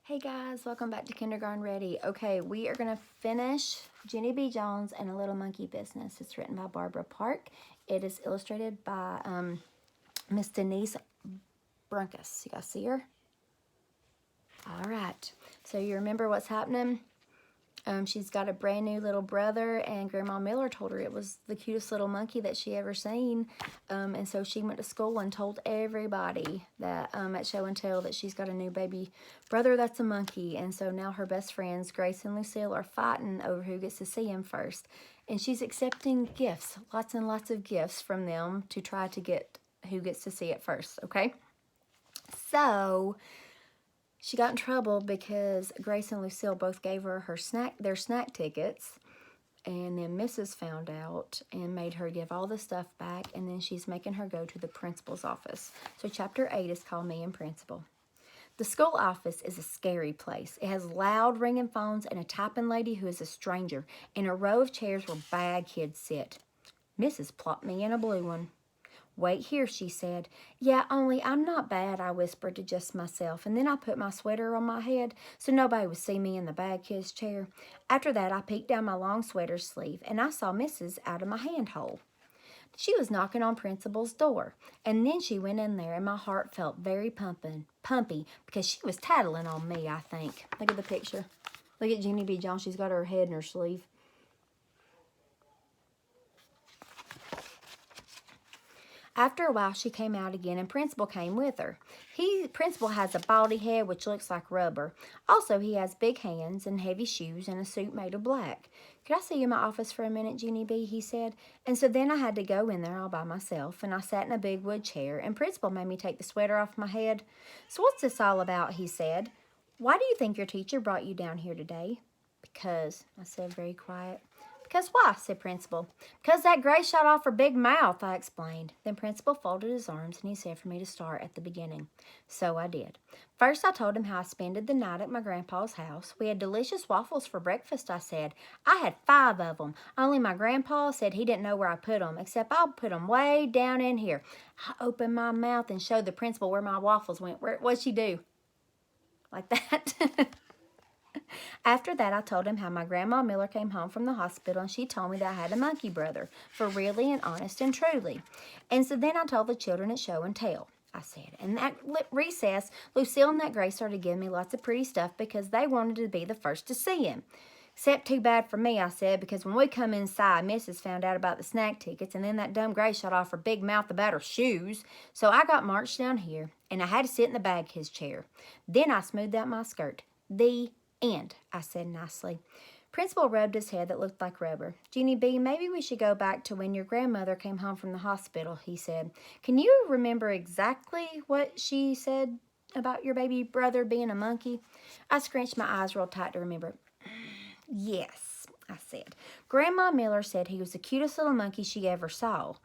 Hey guys, welcome back to Kindergarten Ready. Okay, we are going to finish Junie B Jones and a Little Monkey Business. It's written by Barbara Park. It is illustrated by Miss Denise Brunkus. You guys see her? All right, so you remember what's happening? She's got a brand new little brother, and Grandma Miller told her it was the cutest little monkey that she ever seen. And so she went to school and told everybody that at show and tell that she's got a new baby brother that's a monkey. And so now her best friends, Grace and Lucille, are fighting over who gets to see him first. And she's accepting gifts, lots and lots of gifts from them to try to get who gets to see it first, okay? So she got in trouble because Grace and Lucille both gave her their snack tickets, and then Mrs. found out and made her give all the stuff back, and then she's making her go to the principal's office. So chapter 8 is called Me and Principal. The school office is a scary place. It has loud ringing phones and a typing lady who is a stranger, and a row of chairs where bad kids sit. Mrs. plopped me in a blue one. "Wait here," she said. "Yeah, only I'm not bad," I whispered to just myself, and then I put my sweater on my head so nobody would see me in the bad kid's chair. After that, I peeked down my long sweater sleeve, and I saw Mrs. out of my handhole. She was knocking on Principal's door, and then she went in there, and my heart felt very pumpy, because she was tattling on me, I think. Look at the picture. Look at Junie B Jones. She's got her head in her sleeve. After a while, she came out again, and Principal came with her. Principal has a baldy head, which looks like rubber. Also, he has big hands and heavy shoes and a suit made of black. "Could I see you in my office for a minute, Junie B?" he said. And so then I had to go in there all by myself, and I sat in a big wood chair, and Principal made me take the sweater off my head. "So what's this all about?" he said. "Why do you think your teacher brought you down here today?" "Because," I said very quiet. "Because why?" said Principal. "Because that Grace shot off her big mouth," I explained. Then Principal folded his arms, and he said for me to start at the beginning. So I did. First, I told him how I spent the night at my grandpa's house. "We had delicious waffles for breakfast," I said. "I had 5 of them, only my grandpa said he didn't know where I put them, except I'll put them way down in here." I opened my mouth and showed the Principal where my waffles went. What'd she do? Like that? After that, I told him how my Grandma Miller came home from the hospital, and she told me that I had a monkey brother, for really and honest and truly. And so then I told the children at show and tell, I said. And at recess, Lucille and that Grace started giving me lots of pretty stuff because they wanted to be the first to see him. "Except too bad for me," I said, "because when we come inside, Mrs. found out about the snack tickets, and then that dumb Grace shot off her big mouth about her shoes. So I got marched down here, and I had to sit in the bad kid's chair. Then I smoothed out my skirt. The end," I said nicely. Principal rubbed his head that looked like rubber. "Junie B, maybe we should go back to when your grandmother came home from the hospital," he said. "Can you remember exactly what she said about your baby brother being a monkey?" I scrunched my eyes real tight to remember. "Yes," I said. "Grandma Miller said he was the cutest little monkey she ever saw."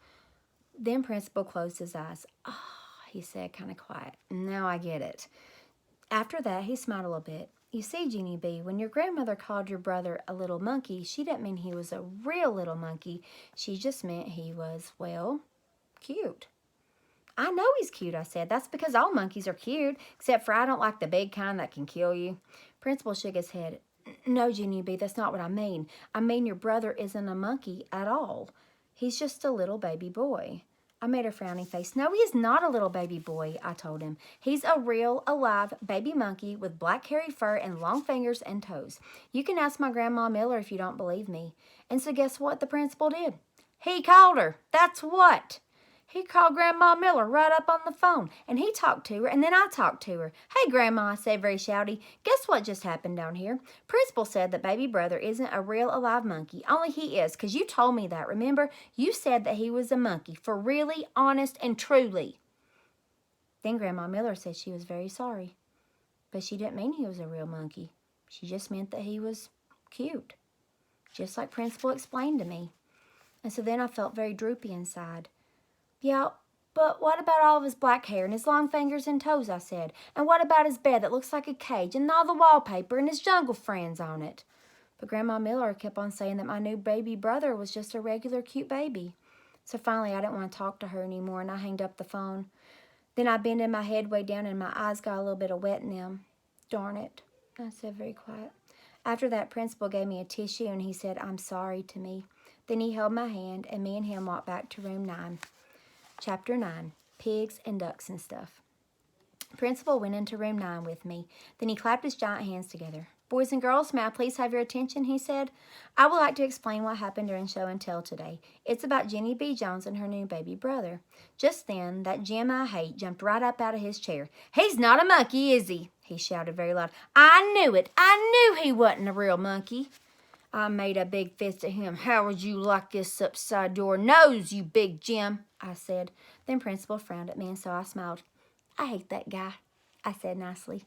Then Principal closed his eyes. "Ah," he said, kind of quiet. "Now I get it." After that, he smiled a little bit. "You see, Junie B, when your grandmother called your brother a little monkey, she didn't mean he was a real little monkey. She just meant he was, well, cute." "I know he's cute," I said. "That's because all monkeys are cute, except for I don't like the big kind that can kill you." Principal shook his head. "No, Junie B, that's not what I mean. I mean your brother isn't a monkey at all. He's just a little baby boy." I made a frowning face. "No, he is not a little baby boy," I told him. "He's a real, alive baby monkey with black hairy fur and long fingers and toes. You can ask my Grandma Miller if you don't believe me." And so guess what the Principal did? He called her. That's what. He called Grandma Miller right up on the phone, and he talked to her, and then I talked to her. "Hey, Grandma," I said very shouty, "guess what just happened down here? Principal said that baby brother isn't a real alive monkey, only he is, because you told me that, remember? You said that he was a monkey, for really, honest, and truly." Then Grandma Miller said she was very sorry, but she didn't mean he was a real monkey. She just meant that he was cute, just like Principal explained to me. And so then I felt very droopy inside. "Yeah, but what about all of his black hair and his long fingers and toes?" I said. "And what about his bed that looks like a cage and all the wallpaper and his jungle friends on it?" But Grandma Miller kept on saying that my new baby brother was just a regular cute baby. So finally I didn't want to talk to her anymore, and I hanged up the phone. Then I bended my head way down, and my eyes got a little bit of wet in them. Darn it. I said very quiet. After that, Principal gave me a tissue and he said, I'm sorry to me. Then he held my hand and me and him walked back to room 9. Chapter 9, Pigs and Ducks and Stuff. Principal went into room 9 with me. Then he clapped his giant hands together. Boys and girls, may I please have your attention, he said. I would like to explain what happened during show and tell today. It's about Junie B Jones and her new baby brother. Just then, that Jim I hate jumped right up out of his chair. He's not a monkey, is he? He shouted very loud. I knew it. I knew he wasn't a real monkey. I made a big fist at him. How would you like this upside your nose, you big Jim? I said. Then Principal frowned at me, and so I smiled. I hate that guy, I said nicely.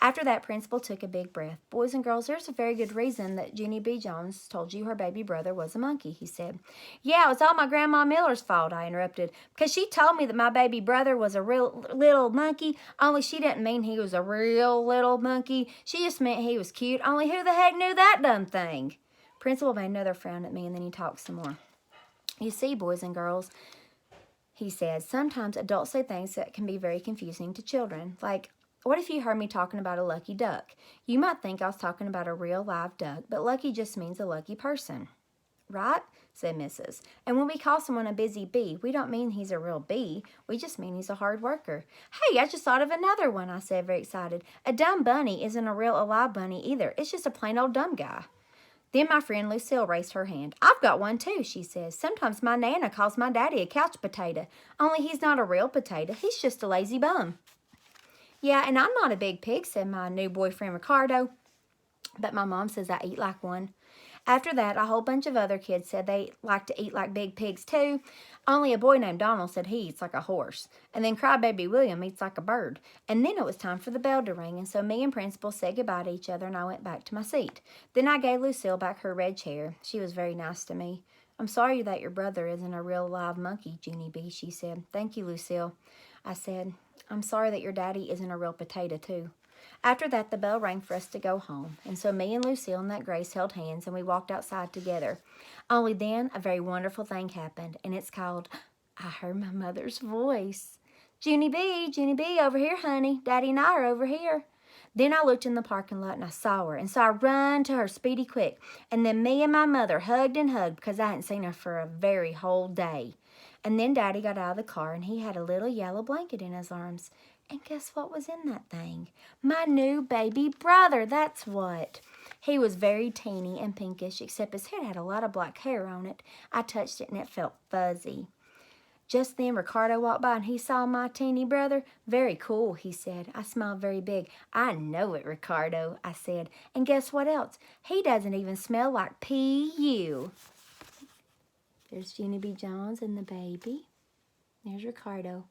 After that, Principal took a big breath. Boys and girls, there's a very good reason that Junie B Jones told you her baby brother was a monkey, he said. Yeah, it was all my Grandma Miller's fault, I interrupted, because she told me that my baby brother was a real little monkey, only she didn't mean he was a real little monkey. She just meant he was cute, only who the heck knew that dumb thing? Principal made another frown at me, and then he talked some more. You see, boys and girls, he said, sometimes adults say things that can be very confusing to children, like, what if you heard me talking about a lucky duck? You might think I was talking about a real live duck, but lucky just means a lucky person. Right? Said Mrs. And when we call someone a busy bee, we don't mean he's a real bee. We just mean he's a hard worker. Hey, I just thought of another one, I said, very excited. A dumb bunny isn't a real alive bunny either. It's just a plain old dumb guy. Then my friend Lucille raised her hand. I've got one too, she says. Sometimes my Nana calls my daddy a couch potato. Only he's not a real potato. He's just a lazy bum. Yeah, and I'm not a big pig, said my new boyfriend Ricardo. But my mom says I eat like one. After that, a whole bunch of other kids said they like to eat like big pigs too. Only a boy named Donald said he eats like a horse. And then Crybaby William eats like a bird. And then it was time for the bell to ring, and so me and Principal said goodbye to each other, and I went back to my seat. Then I gave Lucille back her red chair. She was very nice to me. I'm sorry that your brother isn't a real live monkey, Junie B, she said. Thank you, Lucille. I said, I'm sorry that your daddy isn't a real potato, too. After that, the bell rang for us to go home, and so me and Lucille and that Grace held hands, and we walked outside together. Only then, a very wonderful thing happened, and it's called, I heard my mother's voice. Junie B, over here, honey. Daddy and I are over here. Then I looked in the parking lot, and I saw her, and so I run to her speedy quick, and then me and my mother hugged and hugged because I hadn't seen her for a very whole day. And then Daddy got out of the car, and he had a little yellow blanket in his arms. And guess what was in that thing? My new baby brother, that's what. He was very teeny and pinkish, except his head had a lot of black hair on it. I touched it, and it felt fuzzy. Just then, Ricardo walked by, and he saw my teeny brother. Very cool, he said. I smiled very big. I know it, Ricardo, I said. And guess what else? He doesn't even smell like P.U. There's Junie B Jones and the baby. There's Ricardo.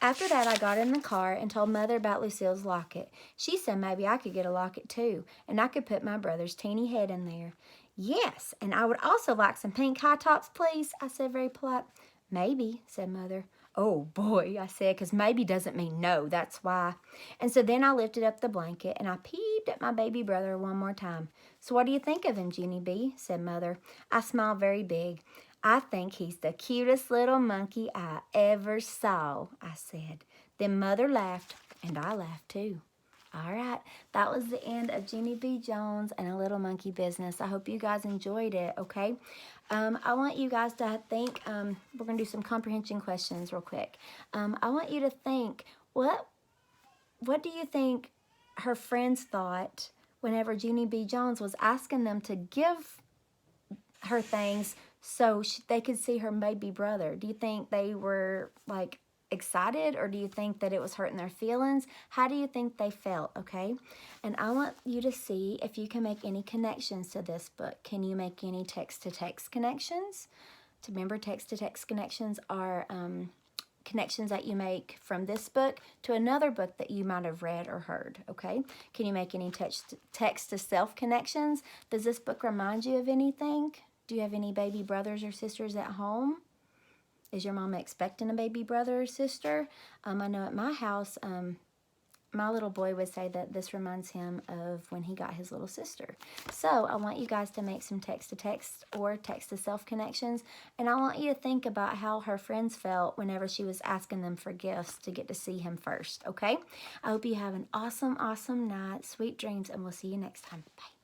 After that, I got in the car and told Mother about Lucille's locket. She said maybe I could get a locket too, and I could put my brother's teeny head in there. Yes, and I would also like some pink high tops, please, I said very polite. Maybe, said Mother. Oh, boy, I said, because maybe doesn't mean no, that's why. And so then I lifted up the blanket, and I peeped at my baby brother one more time. So what do you think of him, Junie B? Said Mother. I smiled very big. I think he's the cutest little monkey I ever saw, I said. Then Mother laughed, and I laughed too. All right, that was the end of Junie B Jones and a Little Monkey Business. I hope you guys enjoyed it, okay? I want you guys to think, we're going to do some comprehension questions real quick. I want you to think, what do you think her friends thought whenever Junie B Jones was asking them to give her things so they could see her baby brother? Do you think they were, like, excited, or do you think that it was hurting their feelings? How do you think they felt, okay? And I want you to see if you can make any connections to this book. Can you make any text-to-text connections? Remember, text-to-text connections are connections that you make from this book to another book that you might have read or heard, okay? Can you make any text-to-self connections? Does this book remind you of anything? Do you have any baby brothers or sisters at home? Is your mom expecting a baby brother or sister? I know at my house, my little boy would say that this reminds him of when he got his little sister. So I want you guys to make some text-to-text or text-to-self connections, and I want you to think about how her friends felt whenever she was asking them for gifts to get to see him first, okay? I hope you have an awesome, awesome night. Sweet dreams, and we'll see you next time. Bye.